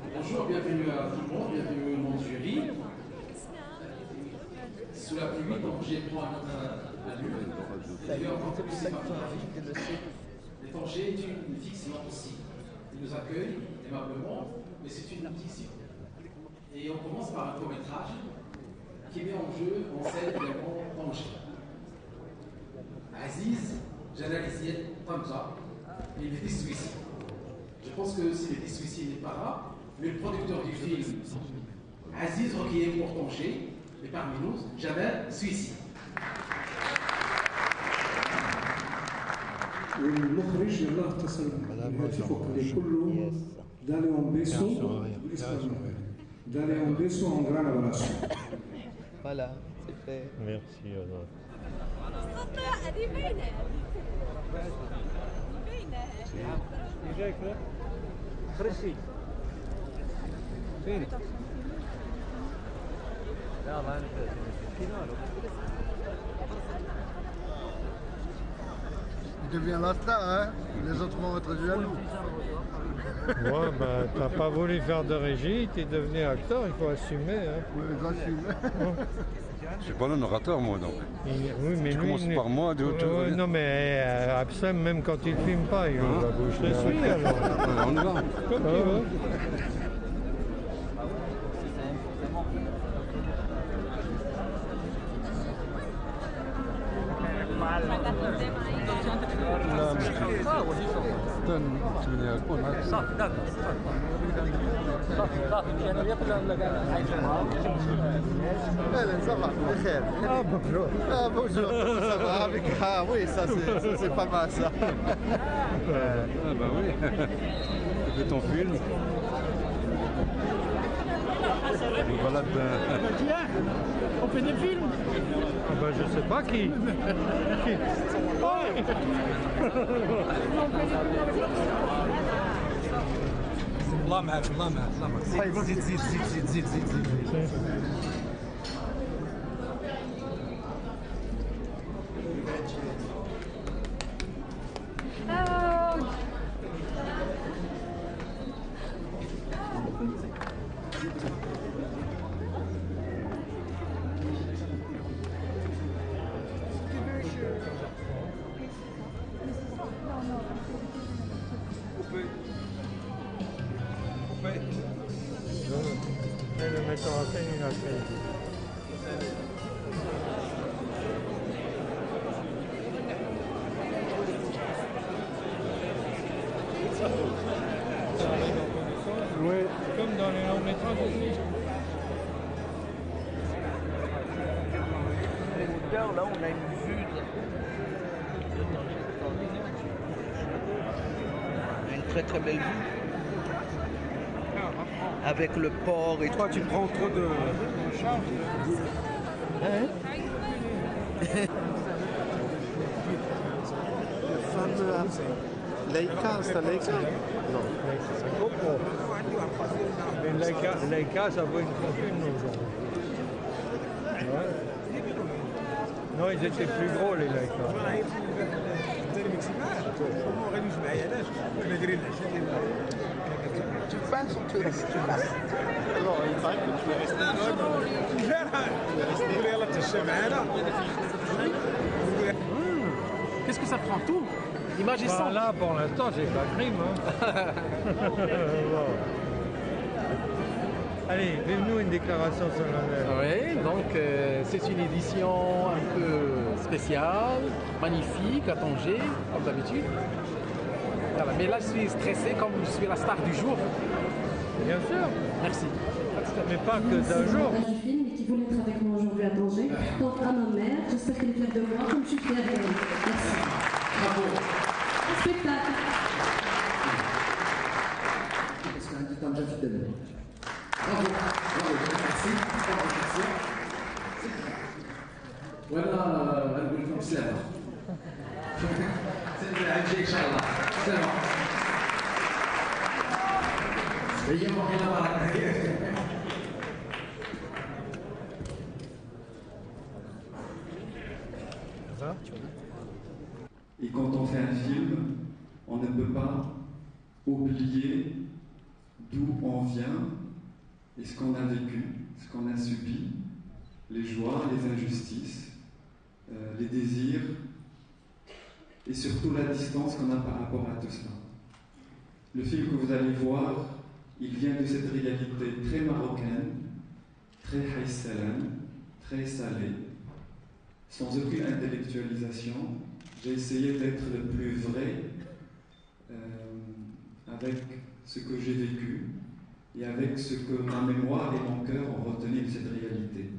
Bonjour, bienvenue à tout le monde, bienvenue au monde jury. Sous la pluie, donc j'ai droit à un mur. D'ailleurs, c'est magnifique. L'étranger est une fiction ici. Il nous accueille aimablement, mais c'est une fiction. Et on commence par un court-métrage qui met en jeu, en scène également Tanger. Aziz, Jalal Tamza, et il est suicide. Je pense que s'il est suicide n'est pas là, mais le producteur du film, Aziz, requiert pour Tanger, et parmi nous, Jalal suicide. والمخرج يلاه اتصل بهاتفك اللي كله دالي اون بيسو دالي اون بيسو اون غران ابراس. Voilà, c'est fait. Merci alors. هذه باينه باينه خرجتي فين؟ لا ما Il devient la star, hein. Les autres vont être jaloux. Ouais, bah, t'as pas voulu faire de régie, t'es devenu acteur, il faut assumer. Hein. Oui, j'assume. Je suis pas le narrateur, moi, donc. Oui, mais Je lui, commence par moi, de haut. non, mais Absam, même quand il filme pas, il ouvre la bouche. Je te suis alors. On y va. Comme tu veux. صافي داك صافي صافي انا ياكل ولا عايش Allez, ça va, Michel. Ah, bonjour. Ah, bonjour, ça va avec... Ah oui, ça c'est pas mal ça. Ah bah oui. Tu fais ton film. Voilà ben. Tiens, on fait des films. Ah bah, je sais pas qui. Qui الله معك الله معك الله معك زيد زيد زيد زيد زيد زيد زيد Et le metteur en scène, il a fait. Oui. Comme dans les longs métrages aussi. Là, on a une vue. Une très très belle vue. Avec le port et Toi, tu prends trop de. Hein? Le fameux Leica, c'est un Leica? Non. C'est un GoPro. Mais Leica, ça vaut une fortune aujourd'hui. Ouais. Non, ils étaient plus gros les Leica. Tu passes ou tu restes? Tu passes. Non, il paraît que tu es resté. Qu'est-ce que ça prend tout? Image et Bah, son. là, pour l'instant, j'ai pas de crime. Hein. Bon. Allez, fais-nous une déclaration solennelle. Oui, donc c'est une édition un peu spéciale, magnifique, à Tanger, comme d'habitude. Voilà, mais là je suis stressé comme je suis la star du jour. Bien sûr, Merci. mais pas que d'un jour. Du film et qui voulait être avec moi aujourd'hui à Tanger. Donc à ma mère, j'espère qu'elle est fière de moi, comme je suis fière d'elle. Merci. Bravo. Un spectacle. Parce qu'on a dit Tamja fidèle. Bravo. Bravo. Merci. Merci. Voilà, نقول لكم سلامة. سلامة عندي إن شاء الله. سلامة. هي مهمة بركة. Et quand on fait un film, on ne peut pas oublier d'où on vient et ce qu'on a vécu, ce qu'on a subi, les joies, les injustices, les désirs et surtout la distance qu'on a par rapport à tout cela. Le film que vous allez voir, il vient de cette réalité très marocaine, très haïssalan, très salée, sans aucune intellectualisation. J'ai essayé d'être le plus vrai avec ce que j'ai vécu et avec ce que ma mémoire et mon cœur ont retenu de cette réalité.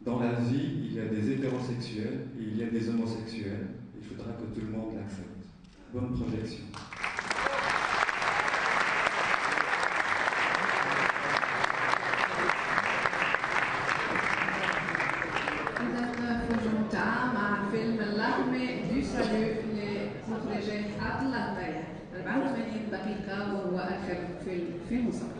Dans la vie, il y a des hétérosexuels et il y a des homosexuels. Il faudra que tout le monde l'accepte. Bonne projection. فيلم اللحمة du salut لمخرجة عبد الله الطيب 84 دقيقة وهو آخر فيلم في المسابقة.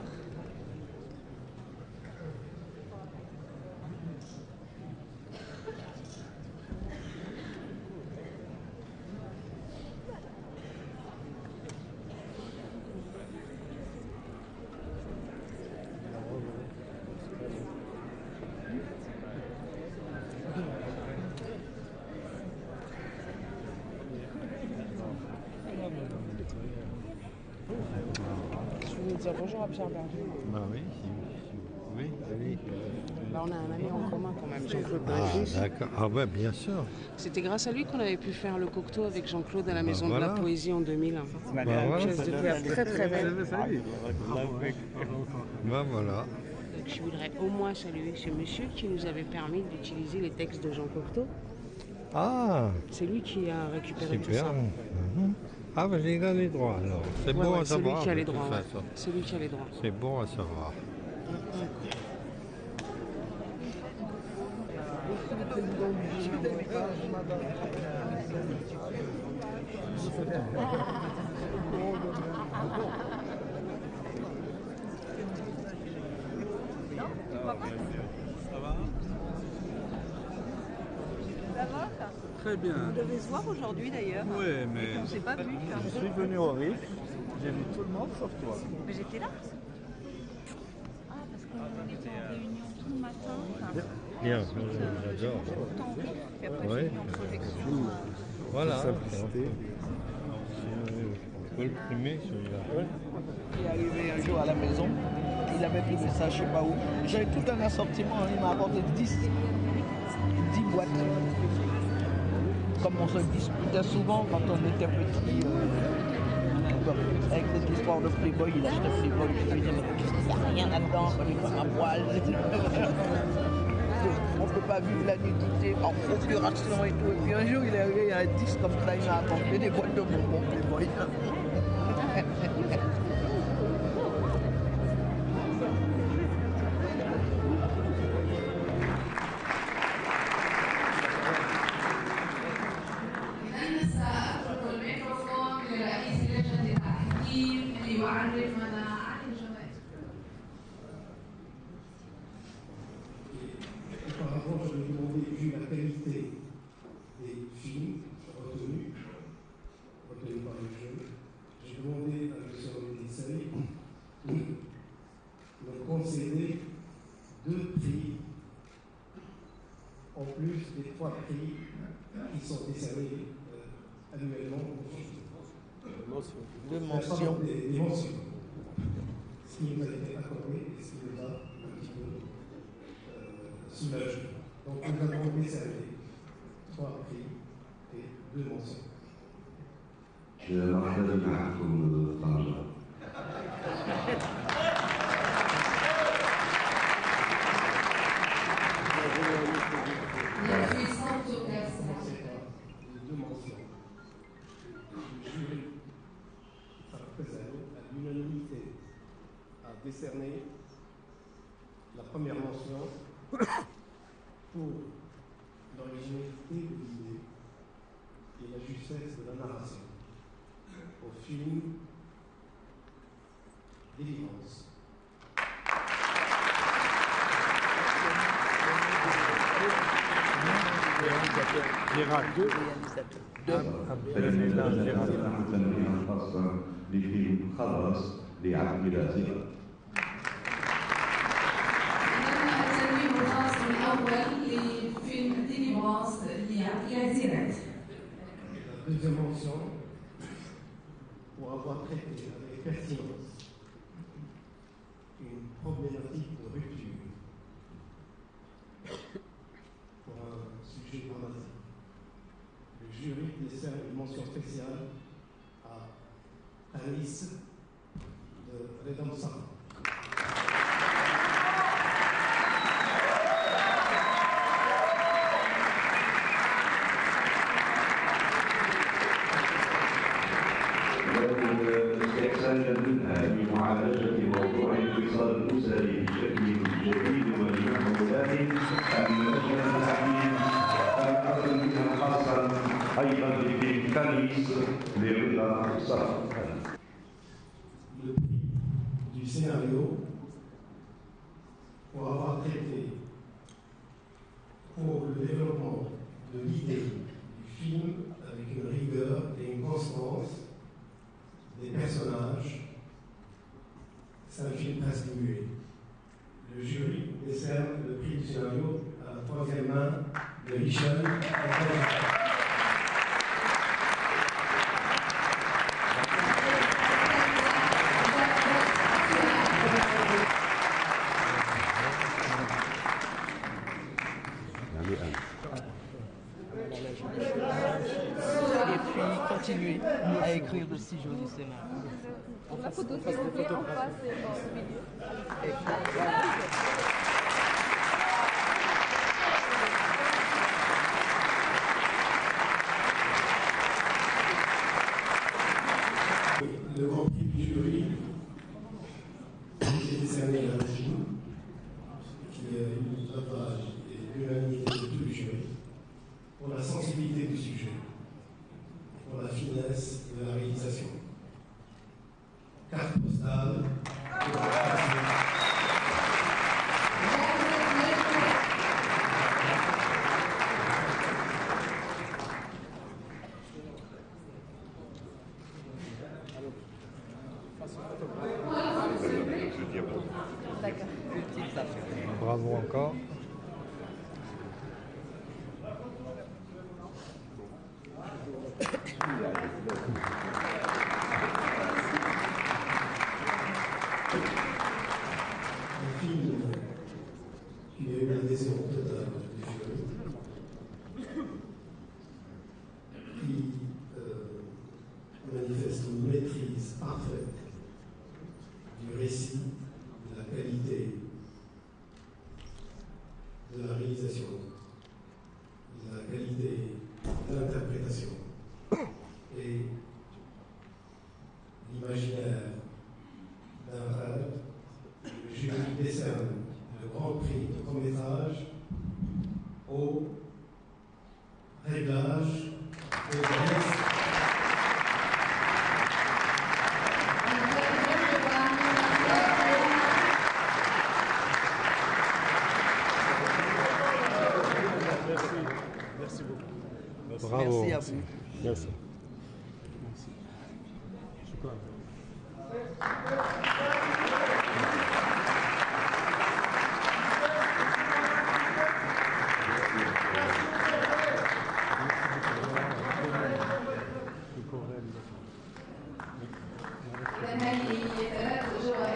Bonjour à Pierre Berger. Bah oui, oui, oui. Bah, on a un ami en commun quand même, Jean-Claude Ah, Dreyfus. d'accord. Ah ouais, bien sûr. C'était grâce à lui qu'on avait pu faire le Cocteau avec Jean-Claude à la Maison voilà. de la Poésie en 2000. Bah Une voilà. pièce de théâtre très très belle. Bah voilà. Donc je voudrais au moins saluer ce monsieur qui nous avait permis d'utiliser les textes de Jean Cocteau. Ah, C'est lui qui a récupéré tout super. ça. Mhm. Ah, bah j'ai les droits alors. C'est bon à c'est lui savoir. qui a les de toute droits. Ouais. façon. C'est lui qui a les droits. C'est bon à savoir. Très bien. On devait se voir aujourd'hui d'ailleurs. Oui, mais... On ne s'est pas vu. Je suis venu au RIF, j'ai vu tout le monde sauf toi. Mais j'étais là. Ah, parce qu'on était en réunion tout le matin. Bien, j'adore. Et après, j'ai eu en projection. Voilà. Simplicité. On peut le primer celui-là. Il est arrivé un jour à la maison, il avait pris ça je sais pas où. J'avais tout un assortiment, il m'a apporté 10 boîtes. Comme on se disputait souvent quand on était petit, avec cette histoire de Playboy, il achetait Playboy, je lui disais mais il n'y a rien là-dedans, on est comme un poil. On ne peut pas vivre la nudité par procuration et tout. Et puis un jour il est arrivé, il y a un 10 comme ça, il m'a apporté des boîtes de bonbons Playboy. Auparavant, je vais demander, vu la qualité des films retenus par les jeunes, j'ai demandé à M. Rodissel de me concéder 2 prix, en plus des 3 prix qui sont décernés annuellement aux films. Deux mentions. Des mentions. Ce qui nous a été accordé et ce qui nous a un petit peu soulagé. Donc nous avons décerné 3 prix et 2 mentions. مرحبا معكم طارق. La puissance au commencez par les 2 mentions. Le jury, après à l'unanimité, a décerné la première mention pour l'originalité de l'idée et la justesse de la narration au film Délivrance. Gérard 2. الخاصة بفيلم خلاص لعبد العزيز. التنويه الخاص الأول لفيلم ديليفرانس لعبد العزيز. La deuxième mention, pour avoir traité avec pertinence une problématique de rupture pour un sujet dramatique. Le jury décerne une mention spéciale à Alice de Redemption. استحسانا منها لمعالجة موضوع الانفصال الأسري بشكل جديد ولمحمولات المنجم الحديث فنقدم منها خاصا أيضا لفيلم تانيس لرضا صرف. Le prix du scénario pour avoir traité pour le développement de l'idée du film avec une rigueur et une constance des personnages. C'est un film presque muet. Le jury décerne le prix du scénario à la troisième main de Hicham. Et puis continuer à écrire de si jolis scénarios. La photo, s'il vous plaît, en face et au milieu. Le grand prix du jury est décerné à un film qui a une œuvre et l'unanimité de tout le jury pour la sensibilité du sujet, pour la finesse de la réalisation. Carte postale. Bravo encore. Un film qui a eu l'adhésion totale du jury, qui manifeste une maîtrise parfaite du récit, de la qualité, de la réalisation, de la qualité de l'interprétation et l'imaginaire d'un rêve. Le jury décerne le grand prix de court-métrage au réglage et au reste. Merci beaucoup. Bravo. Merci à vous. Merci. هذه 3 جوائز